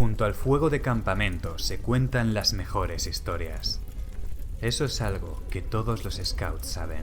Junto al fuego de campamento se cuentan las mejores historias. Eso es algo que todos los scouts saben.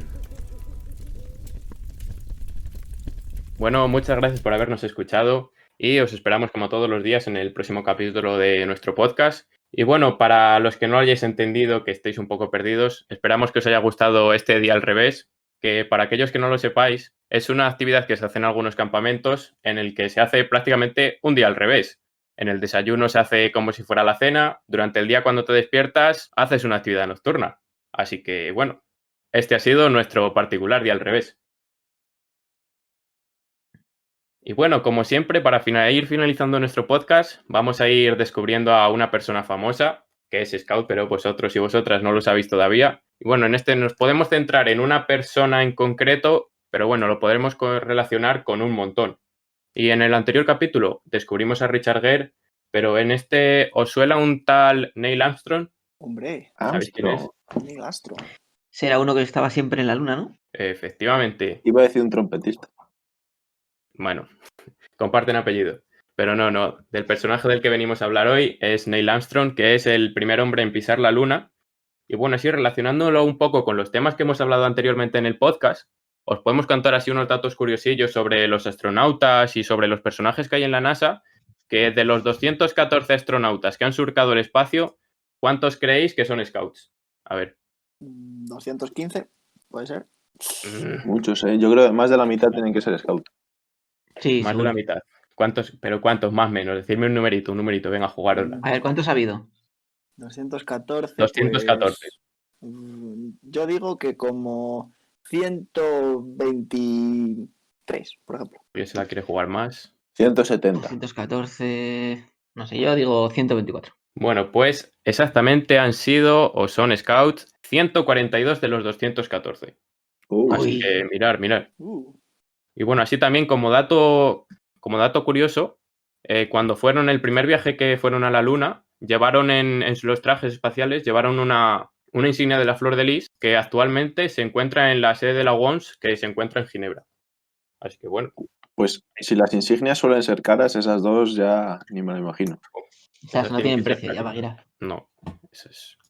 Bueno, muchas gracias por habernos escuchado y os esperamos como todos los días en el próximo capítulo de nuestro podcast. Y bueno, para los que no hayáis entendido, que estéis un poco perdidos, esperamos que os haya gustado este día al revés, que para aquellos que no lo sepáis, es una actividad que se hace en algunos campamentos en el que se hace prácticamente un día al revés. En el desayuno se hace como si fuera la cena, durante el día cuando te despiertas haces una actividad nocturna. Así que bueno, este ha sido nuestro particular día al revés. Y bueno, como siempre, para ir finalizando nuestro podcast, vamos a ir descubriendo a una persona famosa, que es Scout, pero vosotros y vosotras no lo sabéis todavía. Y bueno, en este nos podemos centrar en una persona en concreto, pero bueno, lo podremos relacionar con un montón. Y en el anterior capítulo descubrimos a Richard Gere, pero en este, ¿os suena un tal Neil Armstrong? Hombre, ¿Sabéis quién es? Neil Armstrong. Será uno que estaba siempre en la luna, ¿no? Efectivamente. Iba a decir un trompetista. Bueno, comparten apellido. Pero no. Del personaje del que venimos a hablar hoy es Neil Armstrong, que es el primer hombre en pisar la luna. Y bueno, así relacionándolo un poco con los temas que hemos hablado anteriormente en el podcast, os podemos contar así unos datos curiosillos sobre los astronautas y sobre los personajes que hay en la NASA, que de los 214 astronautas que han surcado el espacio, ¿cuántos creéis que son scouts? A ver. 215, puede ser. Muchos, ¿eh? Yo creo que más de la mitad tienen que ser scout. Sí, Más seguro. de la mitad. ¿Cuántos? Pero ¿cuántos? Más o menos. Decidme un numerito, venga, jugarosla. A ver, ¿cuántos ha habido? 214. 214. Pues, yo digo que como 123, por ejemplo. Yo se la quiere jugar más. 170. 214... No sé, yo digo 124. Bueno, pues exactamente han sido o son scouts 142 de los 214. Así que mirar. Y bueno, así también como dato curioso, cuando fueron el primer viaje que fueron a la Luna, llevaron en los trajes espaciales, llevaron una insignia de la flor de lis que actualmente se encuentra en la sede de la OMS, que se encuentra en Ginebra. Así que bueno. Pues si las insignias suelen ser caras, esas dos ya ni me lo imagino. O sea, no tienen precio, ya va a ir. No,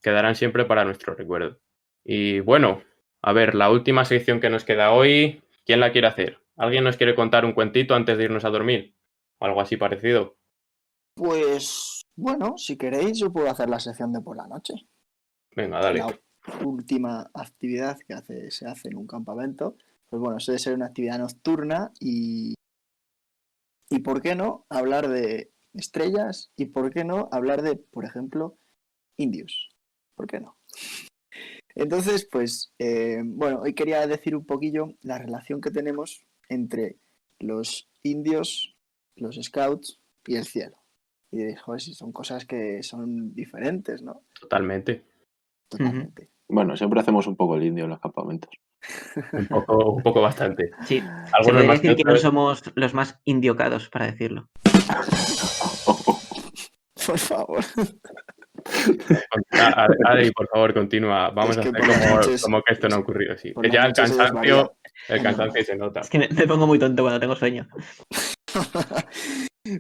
quedarán siempre para nuestro recuerdo. Y bueno, a ver, la última sección que nos queda hoy, ¿quién la quiere hacer? ¿Alguien nos quiere contar un cuentito antes de irnos a dormir? O algo así parecido. Pues bueno, si queréis yo puedo hacer la sección de por la noche. Venga, dale. La última actividad que se hace en un campamento, pues bueno, suele ser una actividad nocturna y ¿por qué no hablar de estrellas? ¿Y por qué no hablar de, por ejemplo, indios? ¿Por qué no? Entonces, pues, bueno, hoy quería decir un poquillo la relación que tenemos entre los indios, los scouts y el cielo. Y dije, joder, si son cosas que son diferentes, ¿no? Totalmente. Bueno, siempre hacemos un poco el indio en los campamentos. Un poco bastante. Sí, Algunos se podría más decir que no otros. somos los más indiocados, para decirlo. Por favor. Adri, por favor, continúa. Vamos a hacer como que esto no ha ocurrido así. Ya el cansancio se nota. Es que me pongo muy tonto cuando tengo sueño.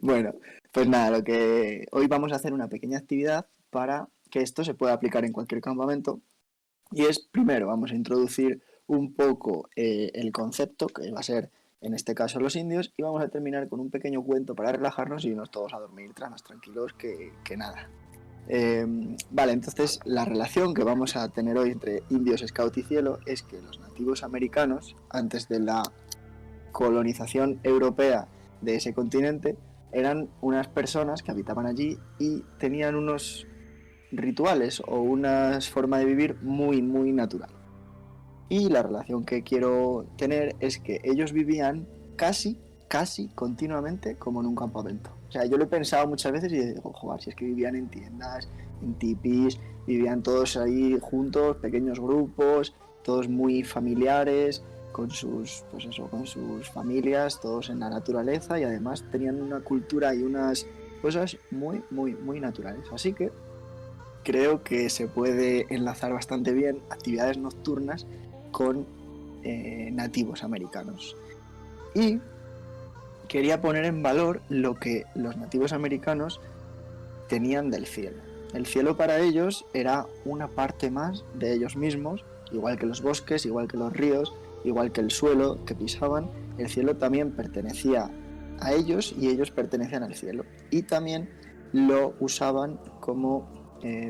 Bueno, pues nada, hoy vamos a hacer una pequeña actividad para que esto se pueda aplicar en cualquier campamento. Y es, primero, vamos a introducir un poco el concepto, que va a ser, en este caso, los indios, y vamos a terminar con un pequeño cuento para relajarnos y irnos todos a dormir más tranquilos que nada. Vale, entonces la relación que vamos a tener hoy entre indios, scout y cielo es que los nativos americanos, antes de la colonización europea de ese continente, eran unas personas que habitaban allí y tenían unos rituales o una forma de vivir muy, muy natural. Y la relación que quiero tener es que ellos vivían casi continuamente como en un campamento. O sea, yo lo he pensado muchas veces y digo, joder, si es que vivían en tiendas, en tipis, vivían todos ahí juntos, pequeños grupos, todos muy familiares, con sus familias, todos en la naturaleza, y además tenían una cultura y unas cosas muy, muy, muy naturales. Así que creo que se puede enlazar bastante bien actividades nocturnas con nativos americanos. Y quería poner en valor lo que los nativos americanos tenían del cielo. El cielo para ellos era una parte más de ellos mismos, igual que los bosques, igual que los ríos, igual que el suelo que pisaban. El cielo también pertenecía a ellos y ellos pertenecían al cielo. Y también lo usaban como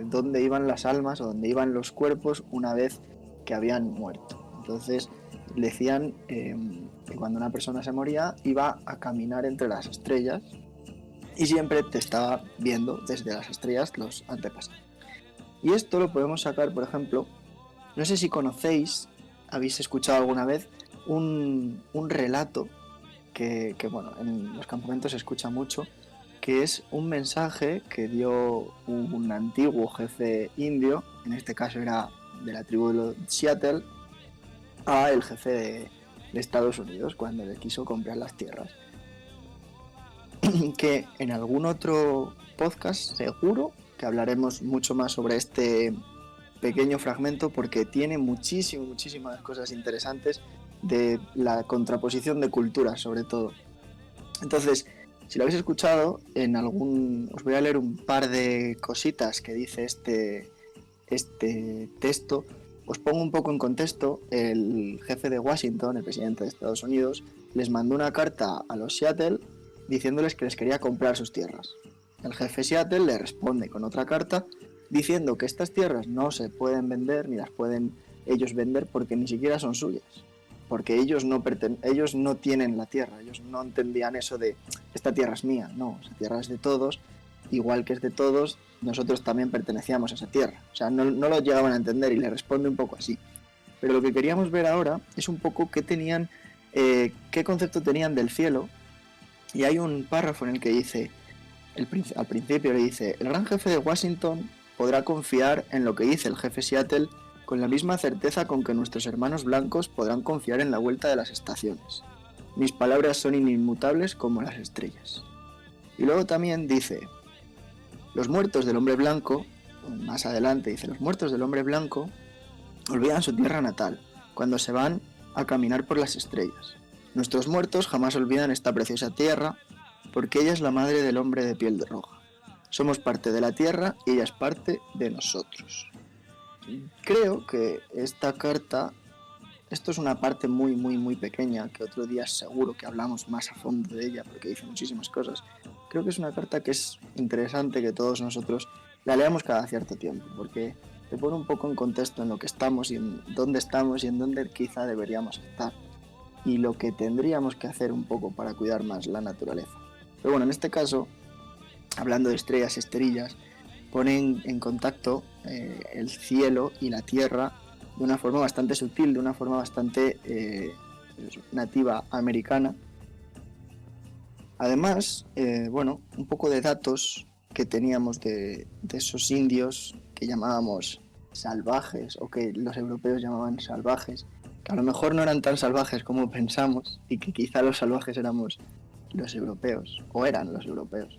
dónde iban las almas o dónde iban los cuerpos una vez que habían muerto. Entonces decían que cuando una persona se moría iba a caminar entre las estrellas y siempre te estaba viendo desde las estrellas los antepasados. Y esto lo podemos sacar, por ejemplo, no sé si conocéis, habéis escuchado alguna vez un relato que bueno, en los campamentos se escucha mucho, que es un mensaje que dio un antiguo jefe indio, en este caso era de la tribu de Seattle, a el jefe de Estados Unidos cuando le quiso comprar las tierras. Que en algún otro podcast seguro que hablaremos mucho más sobre este pequeño fragmento, porque tiene muchísimas cosas interesantes de la contraposición de culturas, sobre todo. Entonces, si lo habéis escuchado, os voy a leer un par de cositas que dice este texto. Os pongo un poco en contexto. El jefe de Washington, el presidente de Estados Unidos, les mandó una carta a los Seattle diciéndoles que les quería comprar sus tierras. El jefe Seattle le responde con otra carta diciendo que estas tierras no se pueden vender ni las pueden ellos vender porque ni siquiera son suyas. Porque ellos no tienen la tierra, ellos no entendían eso de esta tierra es mía, no, esa tierra es de todos, igual que es de todos, nosotros también pertenecíamos a esa tierra. O sea, no lo llegaban a entender y le responde un poco así. Pero lo que queríamos ver ahora es un poco qué concepto tenían del cielo, y hay un párrafo en el que dice, al principio le dice, el gran jefe de Washington podrá confiar en lo que dice el jefe Seattle con la misma certeza con que nuestros hermanos blancos podrán confiar en la vuelta de las estaciones. Mis palabras son inmutables como las estrellas. Y luego también dice, los muertos del hombre blanco, más adelante dice, los muertos del hombre blanco olvidan su tierra natal cuando se van a caminar por las estrellas. Nuestros muertos jamás olvidan esta preciosa tierra porque ella es la madre del hombre de piel roja. Somos parte de la tierra y ella es parte de nosotros. Creo que esta carta, esto es una parte muy pequeña, que otro día seguro que hablamos más a fondo de ella porque dice muchísimas cosas. Creo que es una carta que es interesante que todos nosotros la leamos cada cierto tiempo, porque te pone un poco en contexto en lo que estamos y en dónde quizá deberíamos estar y lo que tendríamos que hacer un poco para cuidar más la naturaleza. Pero bueno, en este caso, hablando de estrellas y esterillas, ponen en contacto el cielo y la tierra de una forma bastante sutil, de una forma bastante nativa americana. Además, un poco de datos que teníamos de esos indios que llamábamos salvajes, o que los europeos llamaban salvajes, que a lo mejor no eran tan salvajes como pensamos, y que quizá los salvajes éramos los europeos, o eran los europeos.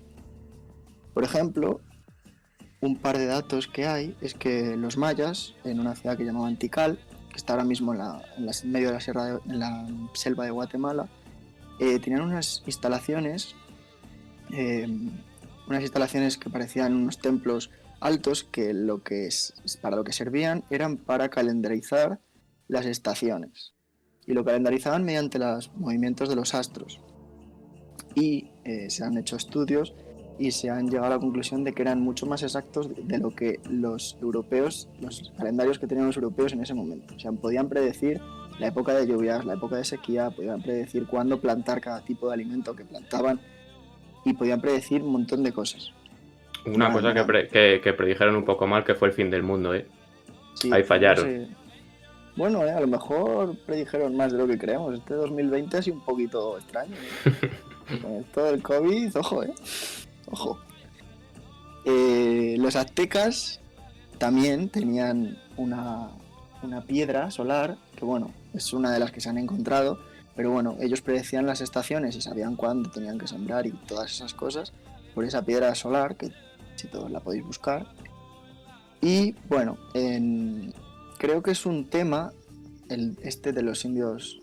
Por ejemplo, un par de datos que hay es que los mayas, en una ciudad que llamaban Tikal, que está ahora mismo en medio de en la selva de Guatemala, tenían unas instalaciones que parecían unos templos altos que para lo que servían eran para calendarizar las estaciones, y lo calendarizaban mediante los movimientos de los astros, y se han hecho estudios y se han llegado a la conclusión de que eran mucho más exactos de lo que los calendarios que tenían los europeos en ese momento. O sea, podían predecir la época de lluvias, la época de sequía, podían predecir cuándo plantar cada tipo de alimento que plantaban y podían predecir un montón de cosas. Una cosa que predijeron un poco mal, que fue el fin del mundo, ¿eh? Sí, ahí fallaron. No sé. Bueno, a lo mejor predijeron más de lo que creemos. Este 2020 ha sido un poquito extraño, ¿eh? Con esto del COVID, ojo, ¿eh? Ojo. Los aztecas también tenían una piedra solar, que bueno, es una de las que se han encontrado, pero bueno, ellos predecían las estaciones y sabían cuándo tenían que sembrar y todas esas cosas por esa piedra solar, que si todos la podéis buscar. Y bueno, creo que es un tema, este de los indios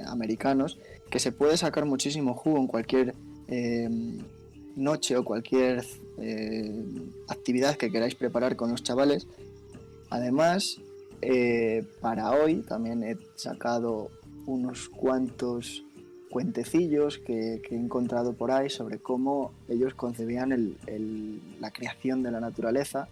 americanos, que se puede sacar muchísimo jugo en cualquier noche o cualquier actividad que queráis preparar con los chavales. Además, para hoy también he sacado unos cuantos cuentecillos que he encontrado por ahí sobre cómo ellos concebían la creación de la naturaleza.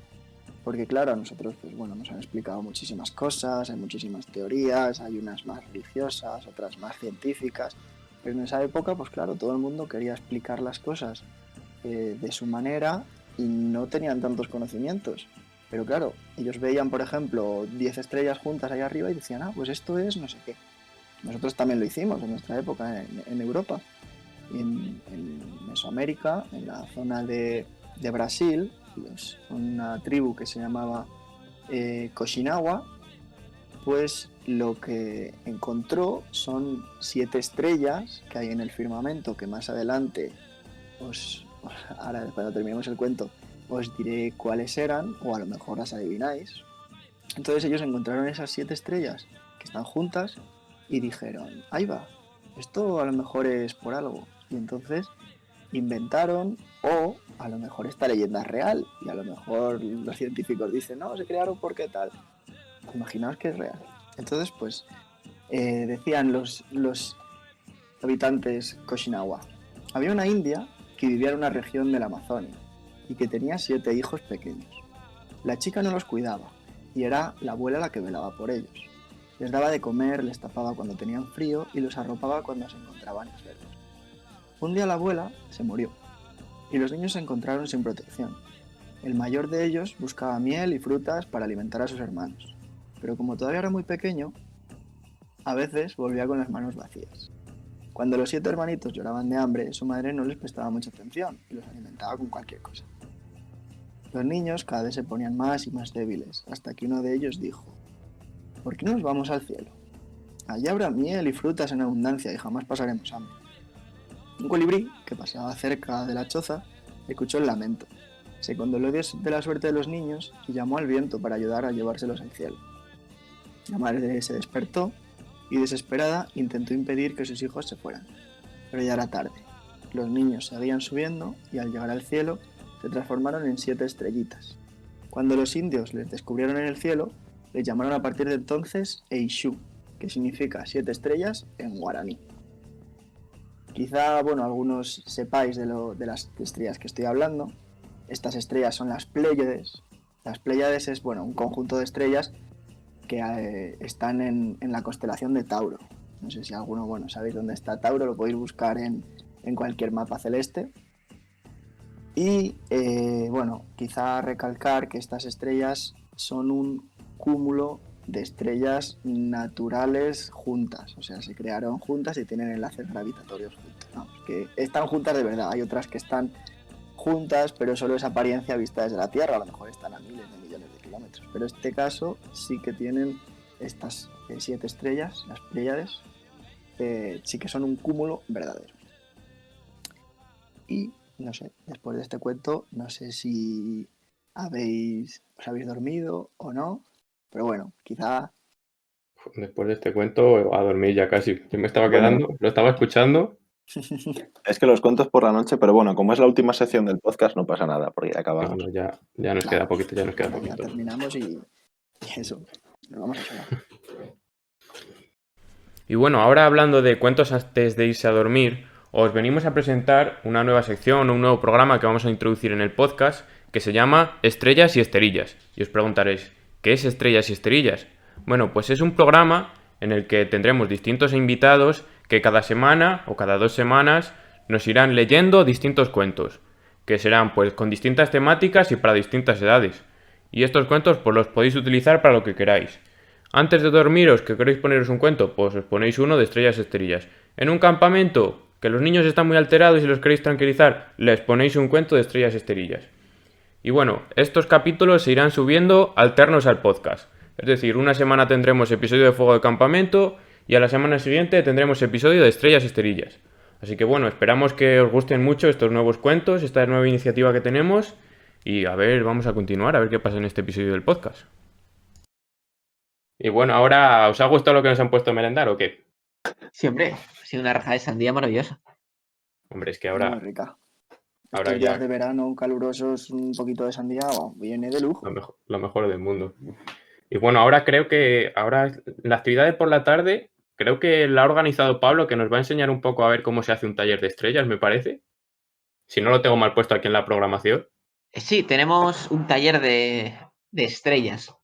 Porque claro, a nosotros pues, bueno, nos han explicado muchísimas cosas, hay muchísimas teorías, hay unas más religiosas, otras más científicas. Pero en esa época, pues claro, todo el mundo quería explicar las cosas de su manera y no tenían tantos conocimientos. Pero claro, ellos veían, por ejemplo, 10 estrellas juntas ahí arriba y decían, pues esto es no sé qué. Nosotros también lo hicimos en nuestra época en Europa. Y en Mesoamérica, en la zona de Brasil, una tribu que se llamaba Koshinawa, pues lo que encontró son 7 estrellas que hay en el firmamento, que más adelante, ahora cuando terminemos el cuento, os diré cuáles eran, o a lo mejor las adivináis. Entonces ellos encontraron esas 7 estrellas que están juntas y dijeron, ahí va, esto a lo mejor es por algo. Y entonces inventaron, o a lo mejor esta leyenda es real, y a lo mejor los científicos dicen, no, se crearon porque tal. Imaginaos que es real. Entonces, pues, decían los habitantes Koshinawa, había una india que vivía en una región de la Amazonia y que tenía 7 hijos pequeños. La chica no los cuidaba y era la abuela la que velaba por ellos. Les daba de comer, les tapaba cuando tenían frío y los arropaba cuando se encontraban enfermos. Un día la abuela se murió y los niños se encontraron sin protección. El mayor de ellos buscaba miel y frutas para alimentar a sus hermanos, pero como todavía era muy pequeño, a veces volvía con las manos vacías. Cuando los 7 hermanitos lloraban de hambre, su madre no les prestaba mucha atención y los alimentaba con cualquier cosa. Los niños cada vez se ponían más y más débiles, hasta que uno de ellos dijo, ¿por qué no nos vamos al cielo? Allí habrá miel y frutas en abundancia y jamás pasaremos hambre. Un colibrí, que pasaba cerca de la choza, escuchó el lamento. Se condoló de la suerte de los niños y llamó al viento para ayudar a llevárselos al cielo. La madre se despertó y, desesperada, intentó impedir que sus hijos se fueran. Pero ya era tarde. Los niños seguían subiendo y al llegar al cielo se transformaron en 7 estrellitas. Cuando los indios les descubrieron en el cielo, les llamaron a partir de entonces Eishu, que significa 7 estrellas en guaraní. Quizá, algunos sepáis de las estrellas que estoy hablando. Estas estrellas son las Pléyades. Las Pléyades es, un conjunto de estrellas que están en la constelación de Tauro. No sé si alguno, sabéis dónde está Tauro, lo podéis buscar en cualquier mapa celeste. Y, quizá recalcar que estas estrellas son un cúmulo de estrellas naturales juntas, o sea, se crearon juntas y tienen enlaces gravitatorios juntos, que están juntas de verdad. Hay otras que están juntas, pero solo es apariencia vista desde la Tierra, a lo mejor están a miles de millones de kilómetros, pero en este caso sí que tienen estas 7 estrellas, las Pléyades, sí que son un cúmulo verdadero. Y no sé, después de este cuento, no sé si os habéis dormido o no, pero quizá... Después de este cuento, a dormir ya casi. Yo me estaba quedando, lo estaba escuchando. Es que los cuentos por la noche, pero como es la última sección del podcast, no pasa nada, porque ya acabamos. No, ya nos queda poquito, ya nos queda poquito. Ya terminamos y eso, nos vamos a llevar. Y ahora hablando de cuentos antes de irse a dormir, os venimos a presentar una nueva sección o un nuevo programa que vamos a introducir en el podcast que se llama Estrellas y Esterillas. Y os preguntaréis, ¿qué es Estrellas y Esterillas? Bueno, pues es un programa en el que tendremos distintos invitados que cada semana o cada 2 semanas nos irán leyendo distintos cuentos, que serán pues con distintas temáticas y para distintas edades. Y estos cuentos pues los podéis utilizar para lo que queráis. Antes de dormiros, que queréis poneros un cuento, pues os ponéis uno de Estrellas y Esterillas. En un campamento, que los niños están muy alterados y los queréis tranquilizar, les ponéis un cuento de Estrellas y Esterillas. Y estos capítulos se irán subiendo alternos al podcast. Es decir, una semana tendremos episodio de Fuego de Campamento y a la semana siguiente tendremos episodio de Estrellas y Esterillas. Así que esperamos que os gusten mucho estos nuevos cuentos, esta nueva iniciativa que tenemos y vamos a continuar a ver qué pasa en este episodio del podcast. Y ahora, ¿os ha gustado lo que nos han puesto a merendar o qué? Sí, hombre, ha sido una raja de sandía maravillosa. Hombre, es que ahora... Muy rica. Ahora Estos días ya de verano calurosos, un poquito de sandía, viene de lujo. lo mejor del mundo. Y bueno, ahora creo que la actividad de por la tarde, creo que la ha organizado Pablo, que nos va a enseñar un poco a ver cómo se hace un taller de estrellas, me parece. Si no lo tengo mal puesto aquí en la programación. Sí, tenemos un taller de estrellas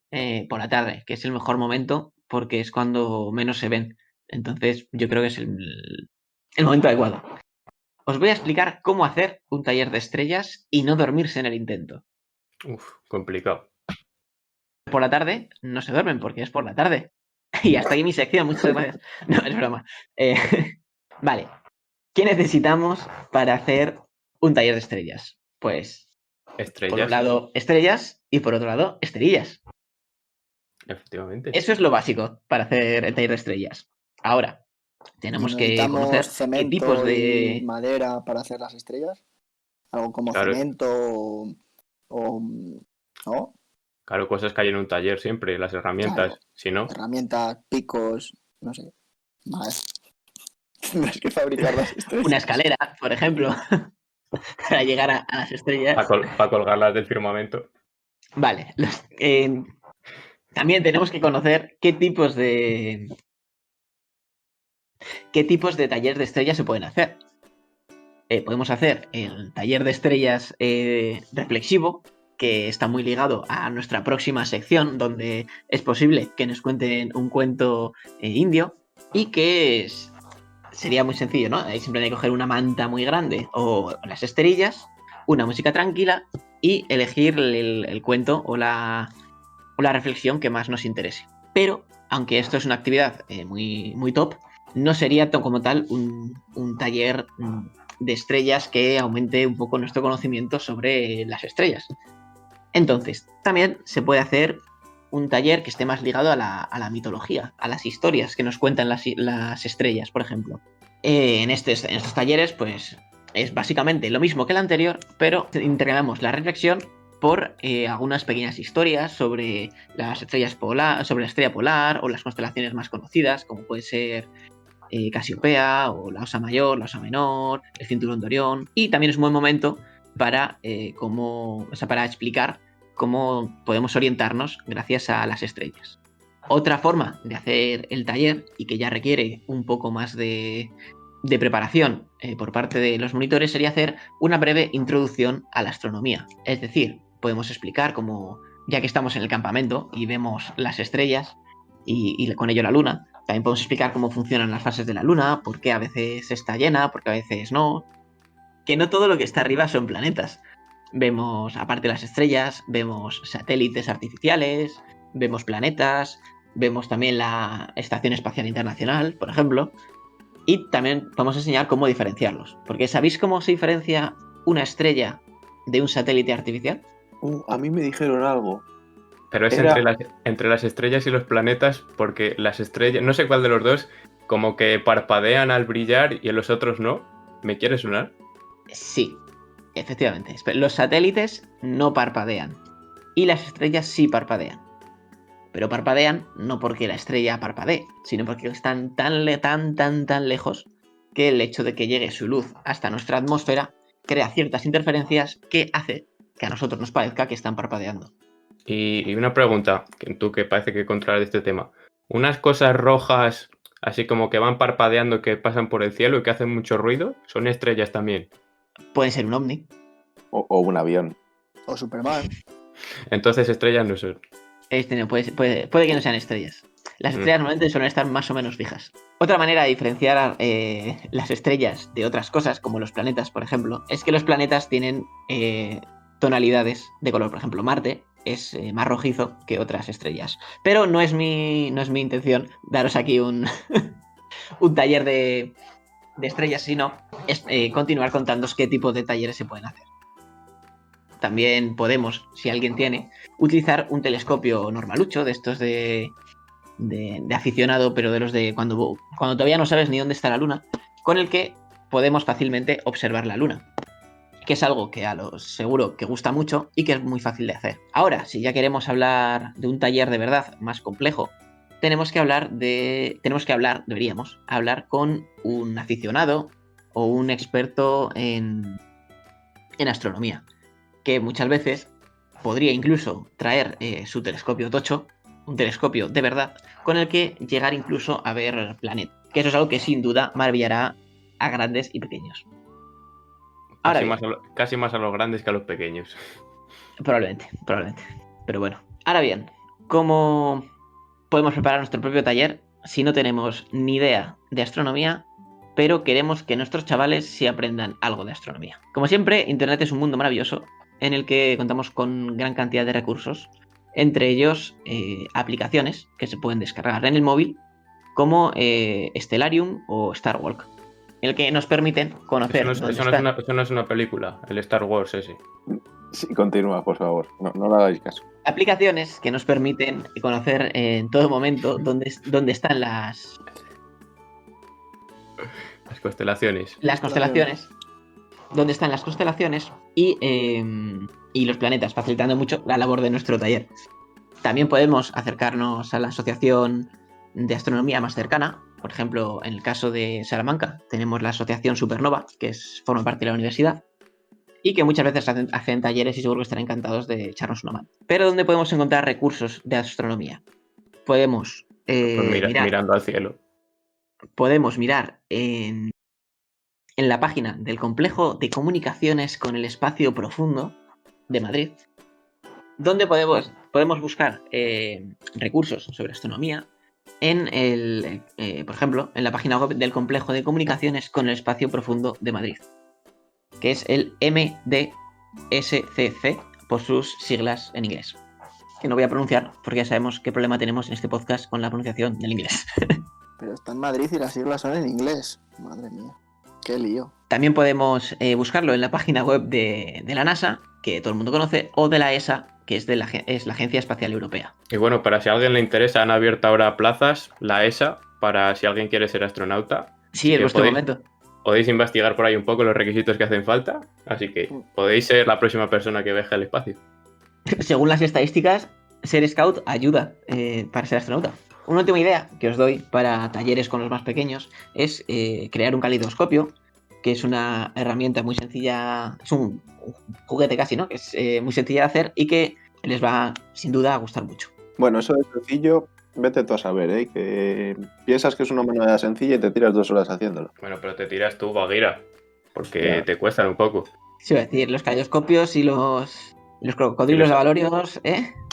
por la tarde, que es el mejor momento porque es cuando menos se ven. Entonces, yo creo que es el momento adecuado. Os voy a explicar cómo hacer un taller de estrellas y no dormirse en el intento. Uf, complicado. Por la tarde no se duermen porque es por la tarde. Y hasta aquí mi sección, muchas gracias. No, es broma. Eh, vale, ¿qué necesitamos para hacer un taller de estrellas? Pues, por un Estrellas, lado, estrellas y por otro lado, esterillas. efectivamente. Eso es lo básico para hacer el taller de estrellas. Ahora, Y tenemos que necesitamos conocer qué tipos cemento y de... madera para hacer las estrellas. Algo como Claro, cemento o, ¿no? claro, cosas que hay en un taller siempre, las Claro, herramientas. Si no, herramientas, picos, no sé. Más. Tendrás que fabricar las Una estrellas. escalera, por ejemplo, para llegar a las estrellas. para colgarlas del firmamento. Vale, también tenemos que conocer qué tipos de talleres de estrellas se pueden hacer. Podemos hacer el taller de estrellas reflexivo, que está muy ligado a nuestra próxima sección, donde es posible que nos cuenten un cuento indio y que sería muy sencillo, ¿no? Ahí simplemente hay que coger una manta muy grande o las esterillas, una música tranquila y elegir el cuento o la reflexión que más nos interese. Pero, aunque esto es una actividad muy, muy top, no sería como tal un taller de estrellas que aumente un poco nuestro conocimiento sobre las estrellas. Entonces, también se puede hacer un taller que esté más ligado a la mitología, a las historias que nos cuentan las estrellas, por ejemplo. En estos talleres, pues es básicamente lo mismo que el anterior, pero intercambiamos la reflexión por algunas pequeñas historias sobre las estrellas sobre la estrella polar o las constelaciones más conocidas, como puede ser Casiopea o la Osa Mayor, la Osa Menor, el Cinturón de Orión. Y también es un buen momento para explicar cómo podemos orientarnos gracias a las estrellas. Otra forma de hacer el taller, y que ya requiere un poco más de preparación por parte de los monitores, sería hacer una breve introducción a la astronomía. Es decir, podemos explicar cómo, ya que estamos en el campamento y vemos las estrellas y con ello la luna, también podemos explicar cómo funcionan las fases de la luna, por qué a veces está llena, por qué a veces no. Que no todo lo que está arriba son planetas. Vemos, aparte de las estrellas, vemos satélites artificiales, vemos planetas, vemos también la Estación Espacial Internacional, por ejemplo, y también podemos enseñar cómo diferenciarlos. Porque ¿sabéis cómo se diferencia una estrella de un satélite artificial? A mí me dijeron algo. Pero es Era- entre las estrellas y los planetas, porque las estrellas, no sé cuál de los dos, como que parpadean al brillar y en los otros no. ¿Me quiere sonar? Sí, efectivamente. Los satélites no parpadean y las estrellas sí parpadean. Pero parpadean no porque la estrella parpadee, sino porque están tan lejos que el hecho de que llegue su luz hasta nuestra atmósfera crea ciertas interferencias que hace que a nosotros nos parezca que están parpadeando. Y una pregunta, que tú que parece que controlas este tema. Unas cosas rojas, así como que van parpadeando, que pasan por el cielo y que hacen mucho ruido, son estrellas también. Puede ser un ovni. o un avión. O Superman. Entonces estrellas no son. Puede que no sean estrellas. Las estrellas normalmente suelen estar más o menos fijas. Otra manera de diferenciar las estrellas de otras cosas, como los planetas, por ejemplo, es que los planetas tienen tonalidades de color. Por ejemplo, Marte es más rojizo que otras estrellas. Pero no es mi intención daros aquí un taller de estrellas, sino es continuar contándoos qué tipo de talleres se pueden hacer. También podemos, si alguien tiene, utilizar un telescopio normalucho, de estos de aficionado, pero de los de cuando todavía no sabes ni dónde está la luna, con el que podemos fácilmente observar la luna, que es algo que a los seguro que gusta mucho y que es muy fácil de hacer. Ahora, si ya queremos hablar de un taller de verdad más complejo, deberíamos hablar con un aficionado o un experto en en astronomía, que muchas veces podría incluso traer su telescopio tocho, un telescopio de verdad, con el que llegar incluso a ver planetas. Que eso es algo que sin duda maravillará a grandes y pequeños. Ahora bien, Casi más a los grandes que a los pequeños. probablemente. Pero bueno, ahora bien, ¿cómo podemos preparar nuestro propio taller si no tenemos ni idea de astronomía, pero queremos que nuestros chavales sí aprendan algo de astronomía? Como siempre, Internet es un mundo maravilloso en el que contamos con gran cantidad de recursos, entre ellos aplicaciones que se pueden descargar en el móvil, como Stellarium o Starwalk, en el que nos permiten conocer Eso no es una película, el Star Wars ese. Sí, continúa, por favor. No le hagáis caso. aplicaciones que nos permiten conocer en todo momento dónde están las constelaciones. Las constelaciones. Dónde están las constelaciones y los planetas, facilitando mucho la labor de nuestro taller. También podemos acercarnos a la asociación de astronomía más cercana. Por ejemplo, en el caso de Salamanca, tenemos la asociación Supernova, que forma parte de la universidad, y que muchas veces hacen talleres y seguro que estarán encantados de echarnos una mano. Pero ¿dónde podemos encontrar recursos de astronomía? Podemos mirando al cielo. Podemos mirar en la página del Complejo de Comunicaciones con el Espacio Profundo de Madrid, donde podemos buscar recursos sobre astronomía por ejemplo, en la página web del Complejo de Comunicaciones con el Espacio Profundo de Madrid, que es el MDSCC por sus siglas en inglés, que no voy a pronunciar porque ya sabemos qué problema tenemos en este podcast con la pronunciación del inglés. Pero está en Madrid y las siglas son en inglés. Madre mía, qué lío. También podemos buscarlo en la página web de la NASA, que todo el mundo conoce, o de la ESA, que es la Agencia Espacial Europea. Y bueno, para si a alguien le interesa, han abierto ahora plazas, la ESA, para si alguien quiere ser astronauta. Sí, es vuestro momento. Podéis investigar por ahí un poco los requisitos que hacen falta, así que podéis ser la próxima persona que viaje al espacio. Según las estadísticas, ser scout ayuda para ser astronauta. Una última idea que os doy para talleres con los más pequeños es crear un calidoscopio, que es una herramienta muy sencilla, es un juguete casi, ¿no? Que es muy sencilla de hacer y que les va sin duda a gustar mucho. Bueno, eso de sencillo, vete tú a saber, ¿eh? Que piensas que es una manera sencilla y te tiras 2 horas haciéndolo. Bueno, pero te tiras tú, Baguira, porque te cuestan un poco. Sí, voy a decir, los calidoscopios y los crocodrilos de valorios,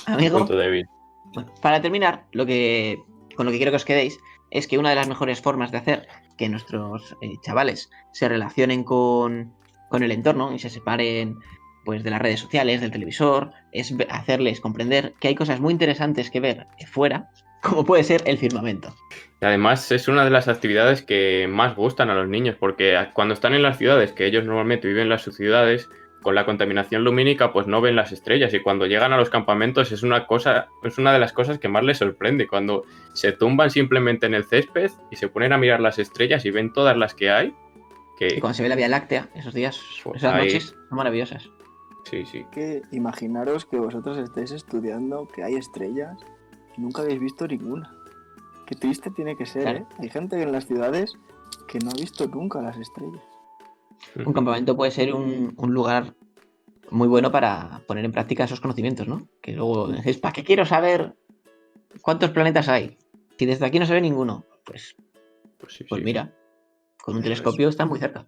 amigo. Punto débil. Bueno, para terminar, con lo que quiero que os quedéis es que una de las mejores formas de hacer que nuestros chavales se relacionen con el entorno y se separen pues de las redes sociales, del televisor, es hacerles comprender que hay cosas muy interesantes que ver fuera, como puede ser el firmamento. Y además es una de las actividades que más gustan a los niños, porque cuando están en las ciudades, que ellos normalmente viven en las ciudades, con la contaminación lumínica pues no ven las estrellas, y cuando llegan a los campamentos es una de las cosas que más les sorprende, cuando se tumban simplemente en el césped y se ponen a mirar las estrellas y ven todas las que hay. Y cuando se ve la Vía Láctea, esos días, pues esas noches son maravillosas. Sí. Que imaginaros que vosotros estéis estudiando que hay estrellas y nunca habéis visto ninguna. Qué triste tiene que ser, Claro. ¿eh? Hay gente en las ciudades que no ha visto nunca las estrellas. Un campamento puede ser un lugar muy bueno para poner en práctica esos conocimientos, ¿no? Que luego dices, ¿para qué quiero saber cuántos planetas hay? Si desde aquí no se ve ninguno, pues mira, con un telescopio está muy cerca.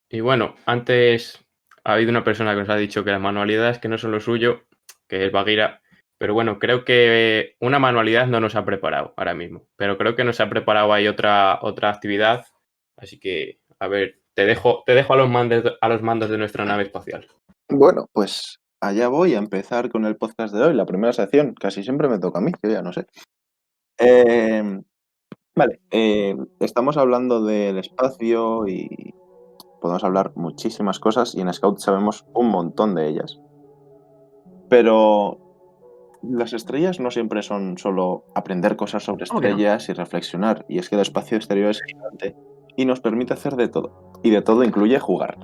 Y bueno, antes ha habido una persona que nos ha dicho que las manualidades que no son lo suyo, que es Baguira, pero bueno, creo que una manualidad no nos ha preparado ahora mismo, pero creo que nos ha preparado ahí otra actividad, así que, a ver, te dejo a los mandos de nuestra nave espacial. Bueno, pues allá voy a empezar con el podcast de hoy, la primera sección. Casi siempre me toca a mí, que ya no sé. Vale, estamos hablando del espacio y podemos hablar muchísimas cosas y en Scout sabemos un montón de ellas. Pero las estrellas no siempre son solo aprender cosas sobre estrellas y reflexionar. Y es que el espacio exterior es gigante y nos permite hacer de todo. Y de todo incluye jugar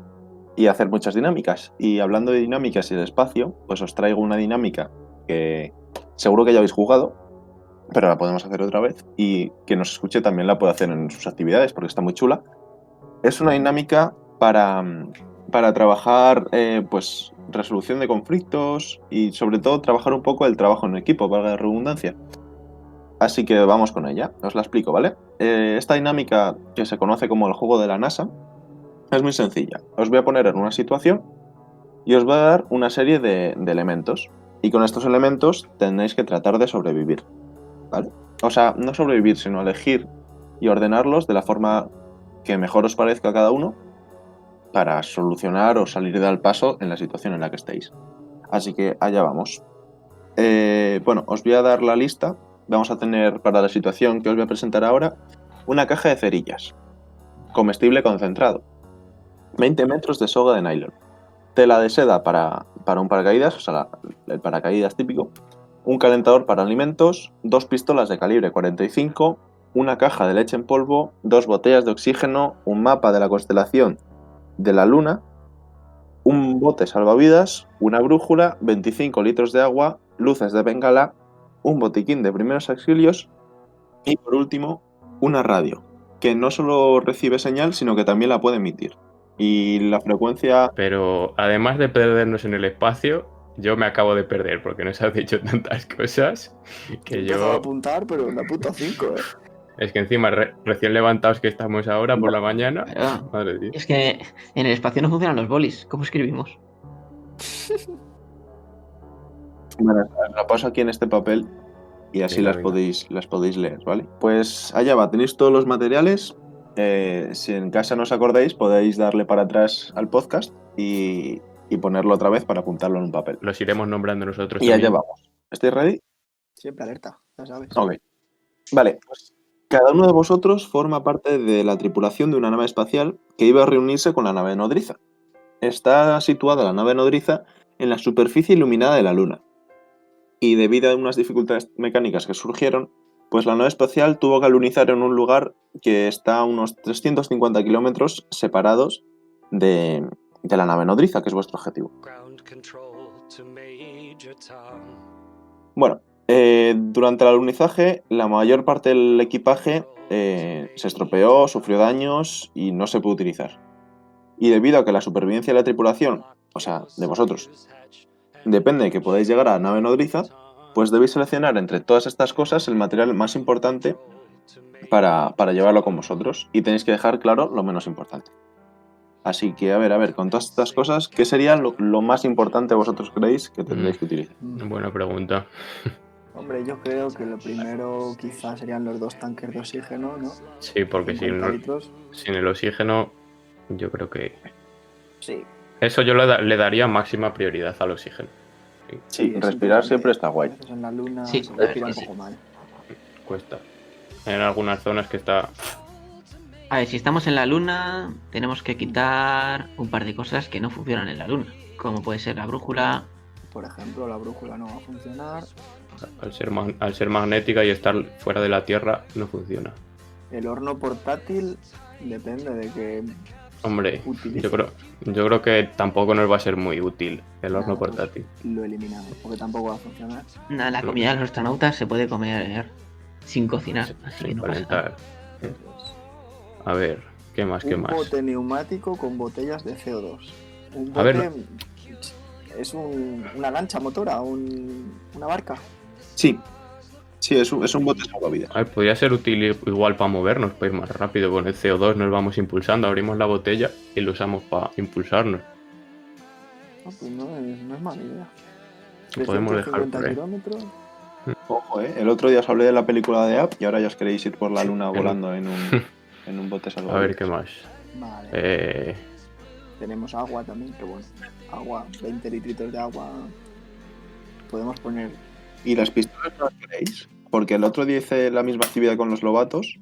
y hacer muchas dinámicas. Y hablando de dinámicas y de espacio, pues os traigo una dinámica que seguro que ya habéis jugado, pero la podemos hacer otra vez y quien nos escuche también la puede hacer en sus actividades porque está muy chula. Es una dinámica para para trabajar pues resolución de conflictos y sobre todo trabajar un poco el trabajo en equipo, valga la redundancia. Así que vamos con ella, os la explico, ¿vale? Esta dinámica que se conoce como el juego de la NASA es muy sencilla. Os voy a poner en una situación y os voy a dar una serie de elementos. Y con estos elementos tenéis que tratar de sobrevivir, ¿vale? O sea, no sobrevivir, sino elegir y ordenarlos de la forma que mejor os parezca a cada uno para solucionar o salir del paso en la situación en la que estéis. Así que allá vamos. Bueno, os voy a dar la lista. Vamos a tener para la situación que os voy a presentar ahora una caja de cerillas, comestible concentrado, 20 metros de soga de nylon, tela de seda para un paracaídas, o sea, el paracaídas típico, un calentador para alimentos, 2 pistolas de calibre 45, una caja de leche en polvo, 2 botellas de oxígeno, un mapa de la constelación de la Luna, un bote salvavidas, una brújula, 25 litros de agua, luces de bengala, un botiquín de primeros auxilios y, por último, una radio, que no solo recibe señal, sino que también la puede emitir. Y la frecuencia... Pero además de perdernos en el espacio, yo me acabo de perder porque nos has dicho tantas cosas que He empezado a yo... apuntar, pero me apunto 5, ¿eh? Es que encima, recién levantados que estamos ahora por la mañana... Claro. Madre de Dios. Es que en el espacio no funcionan los bolis. ¿Cómo escribimos? Bueno, la paso aquí en este papel y así Venga, las podéis leer, ¿vale? Pues allá va, tenéis todos los materiales. Si en casa no os acordáis, podéis darle para atrás al podcast y ponerlo otra vez para apuntarlo en un papel. Los iremos nombrando nosotros Y también. allá vamos. ¿Estáis ready? Siempre alerta, ya sabes. Ok. Vale, pues cada uno de vosotros forma parte de la tripulación de una nave espacial que iba a reunirse con la nave nodriza. Está situada la nave nodriza en la superficie iluminada de la Luna. Y debido a unas dificultades mecánicas que surgieron, pues la nave espacial tuvo que alunizar en un lugar que está a unos 350 kilómetros separados de la nave nodriza, que es vuestro objetivo. Bueno, durante el alunizaje, la mayor parte del equipaje se estropeó, sufrió daños y no se pudo utilizar. Y debido a que la supervivencia de la tripulación, o sea, de vosotros, depende de que podáis llegar a la nave nodriza, pues debéis seleccionar entre todas estas cosas el material más importante para llevarlo con vosotros. Y tenéis que dejar claro lo menos importante. Así que, a ver, con todas estas cosas, ¿qué sería lo más importante vosotros creéis que tendréis que utilizar? Buena pregunta. Hombre, yo creo que lo primero quizás serían los 2 tanques de oxígeno, ¿no? Sí, porque 50 litros. sin el oxígeno, yo creo que... Sí. Eso yo le daría máxima prioridad al oxígeno. Sí, es respirar importante. siempre está guay. A veces en la Luna Sí, se respira un sí. poco mal. Cuesta. En algunas zonas que está... A ver, si estamos en la Luna, tenemos que quitar un par de cosas que no funcionan en la Luna. Como puede ser la brújula. Por ejemplo, la brújula no va a funcionar. Al ser magnética y estar fuera de la Tierra, no funciona. El horno portátil depende de que... Hombre, Utiliza. yo creo que tampoco nos va a ser muy útil el horno Nada, pues portátil. lo eliminamos, porque tampoco va a funcionar. Nada, la comida de los astronautas se puede comer sin cocinar. Así que Sin no pasa nada. calentar. A ver, ¿qué más? ¿Qué Un más? bote neumático con botellas de CO2. Un bote A ver, es una lancha motora, una barca. Sí, es un bote salvavidas. A ver, podría ser útil igual para movernos, para ir más rápido. Con el CO2 nos vamos impulsando, abrimos la botella y lo usamos para impulsarnos. Pues no es mala idea. Lo podemos dejar 350 por ahí. kilómetros. Ojo, el otro día os hablé de la película de Up y ahora ya os queréis ir por la luna En- volando en un bote A salvavidas. ver, ¿qué más? Vale. Tenemos agua también, que bueno. Agua, 20 litritos de agua. Podemos poner... ¿Y las pistolas no las queréis? Porque el otro día hice la misma actividad con los lobatos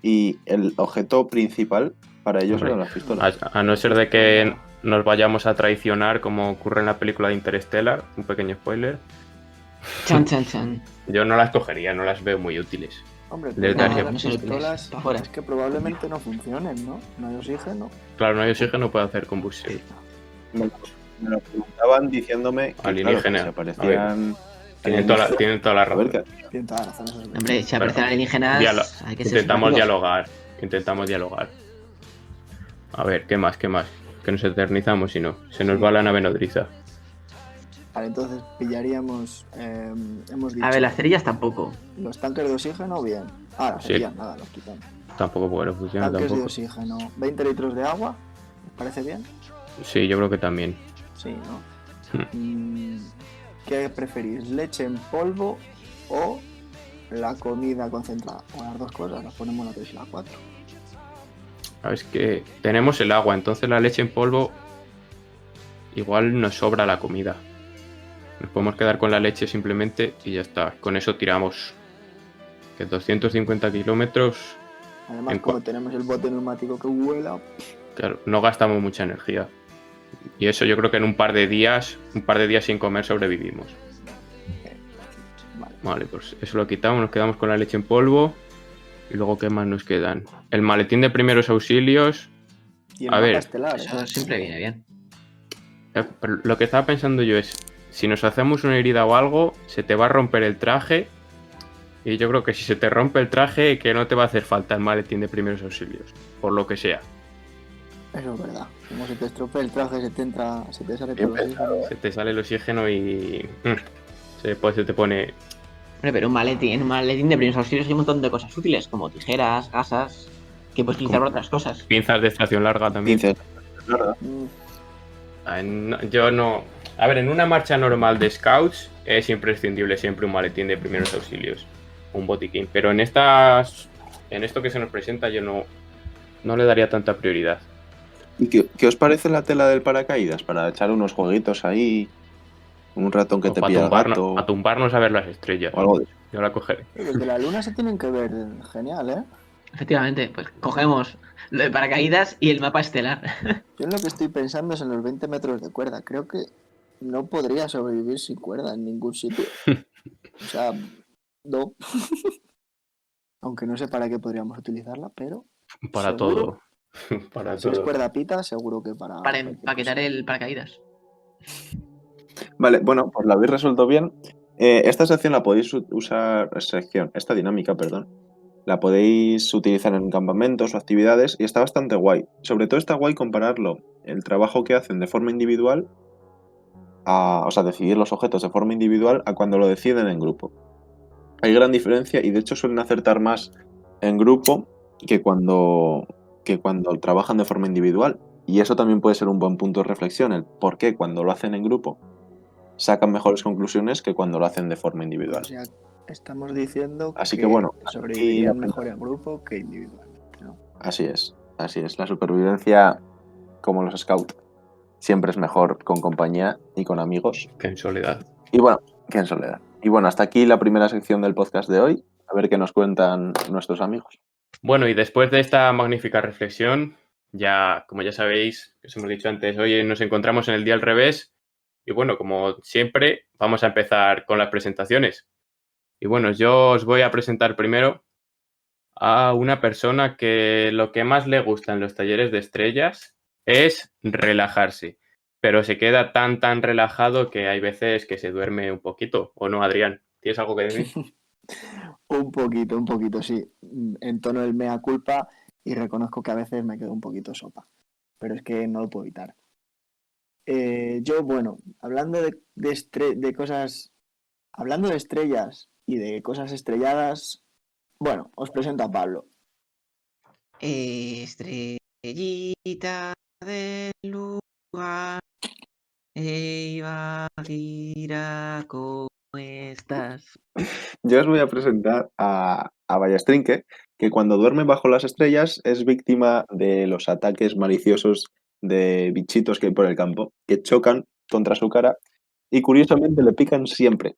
y el objeto principal para ellos Hombre, eran las pistolas. A no ser de que nos vayamos a traicionar como ocurre en la película de Interstellar, un pequeño spoiler, Chan, chan, chan. yo no las cogería, no las veo muy útiles. Hombre, Les pero daría- las no se lo pistolas crees, pa' fuera. es que probablemente no funcionen, ¿no? No hay oxígeno. Claro, no hay oxígeno, puede hacer combustión. Me lo preguntaban diciéndome que, Alienígena. claro, que se aparecían... Tienen toda la A ver, razón. Tiene toda la razón. Eso es verdad. Hombre, si Pero aparecen alienígenas, hay que ser Intentamos simpáticos. dialogar. A ver, ¿qué más? que nos eternizamos, si no, se nos Sí. va la nave nodriza. Vale, entonces pillaríamos, hemos dicho, A ver, las cerillas tampoco. los tanques de oxígeno, bien. Ah, las Sí. cerillas, nada, los quitamos. Tampoco porque no funciona Tanques de tampoco. oxígeno, 20 litros de agua, ¿os parece bien? Sí, yo creo que también. Sí, ¿no? ¿Qué preferís? ¿Leche en polvo o la comida concentrada? O las dos cosas, las ponemos la 3 y la 4. Es que tenemos el agua, entonces la leche en polvo igual nos sobra la comida. Nos podemos quedar con la leche simplemente y ya está. Con eso tiramos que 250 kilómetros, Además, En como cua- tenemos el bote neumático que vuela, claro, no gastamos mucha energía. Y eso yo creo que en un par de días sin comer sobrevivimos. vale. Vale, pues eso lo quitamos, nos quedamos con la leche en polvo. Y luego, ¿qué más nos quedan? El maletín de primeros auxilios. Y el A mapa ver, estelar, ¿eh? Eso siempre viene bien. Pero lo que estaba pensando yo es, si nos hacemos una herida o algo, se te va a romper el traje. Y yo creo que si se te rompe el traje, que no te va a hacer falta el maletín de primeros auxilios. Por lo que sea. Eso es verdad. Como se te estropea el traje, se te sale Bien todo el pensado, oxígeno. Se te sale el oxígeno y... se te pone... Hombre, pero en un maletín de primeros auxilios hay un montón de cosas útiles, como tijeras, gasas, que puedes utilizar para otras cosas. Pinzas de extracción larga también. Pinces, ¿verdad? Yo no... A ver, en una marcha normal de scouts es imprescindible siempre un maletín de primeros auxilios. Un botiquín. Pero en esto que se nos presenta yo no le daría tanta prioridad. ¿Y qué os parece la tela del paracaídas? Para echar unos jueguitos ahí, un ratón que O te para pilla el gato tumbarnos a ver las estrellas. o algo de eso. Yo la cogeré. Los de la luna se tienen que ver genial, ¿eh? Efectivamente, pues cogemos lo de paracaídas y el mapa estelar. Yo en lo que estoy pensando es en los 20 metros de cuerda. Creo que no podría sobrevivir sin cuerda en ningún sitio. O sea, no. Aunque no sé para qué podríamos utilizarla, pero Para seguro, todo. Para si es todo. cuerda pita, seguro que para... Para cualquier empaquetar cosa. el paracaídas. Vale, bueno, pues lo habéis resuelto bien. Esta sección la podéis usar, esta dinámica, perdón, la podéis utilizar en campamentos o actividades y está bastante guay. Sobre todo está guay compararlo, el trabajo que hacen de forma individual, o sea, decidir los objetos de forma individual a cuando lo deciden en grupo. Hay gran diferencia y de hecho suelen acertar más en grupo que cuando trabajan de forma individual. Y eso también puede ser un buen punto de reflexión, el por qué cuando lo hacen en grupo sacan mejores conclusiones que cuando lo hacen de forma O individual. sea, estamos diciendo Así que bueno, sobrevivirían aquí- mejor en grupo que individualmente, ¿no? Así es. La supervivencia, como los scouts, siempre es mejor con compañía y con amigos. Que en soledad. Y bueno, que en soledad. Y bueno, hasta aquí la primera sección del podcast de hoy. A ver qué nos cuentan nuestros amigos. Bueno, y después de esta magnífica reflexión, como ya sabéis, que os hemos dicho antes, hoy nos encontramos en el día al revés. Y bueno, como siempre, vamos a empezar con las presentaciones. Y bueno, yo os voy a presentar primero a una persona que lo que más le gusta en los talleres de estrellas es relajarse. Pero se queda tan relajado que hay veces que se duerme un poquito. ¿O no, Adrián? ¿Tienes algo que decir? Un poquito, sí. En tono del mea culpa y reconozco que a veces me quedo un poquito sopa. Pero es que no lo puedo evitar. Yo, bueno, hablando de cosas, hablando de estrellas y de cosas estrelladas, bueno, os presento a Pablo. Estrellita del lugar, iba a tirar, ¿cómo estás? Yo os voy a presentar a Ballestrinque, que cuando duerme bajo las estrellas es víctima de los ataques maliciosos de bichitos que hay por el campo, que chocan contra su cara y curiosamente le pican siempre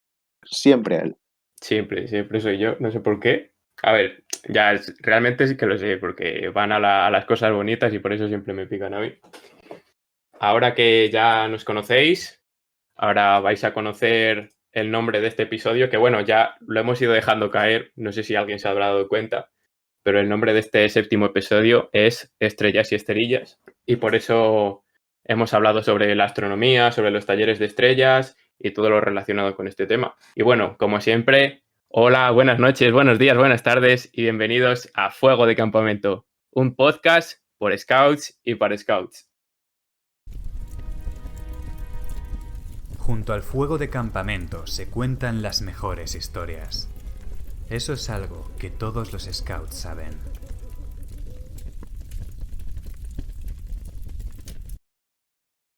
a él. Siempre soy yo, no sé por qué. A ver, realmente sí que lo sé, porque van a las cosas bonitas y por eso siempre me pican a mí. Ahora que ya nos conocéis, ahora vais a conocer el nombre de este episodio, que bueno, ya lo hemos ido dejando caer, no sé si alguien se habrá dado cuenta, pero el nombre de este séptimo episodio es Estrellas y Esterillas, y por eso hemos hablado sobre la astronomía, sobre los talleres de estrellas y todo lo relacionado con este tema. Y bueno, como siempre, hola, buenas noches, buenos días, buenas tardes y bienvenidos a Fuego de Campamento, un podcast por Scouts y para Scouts. Junto al fuego de campamento se cuentan las mejores historias. Eso es algo que todos los scouts saben.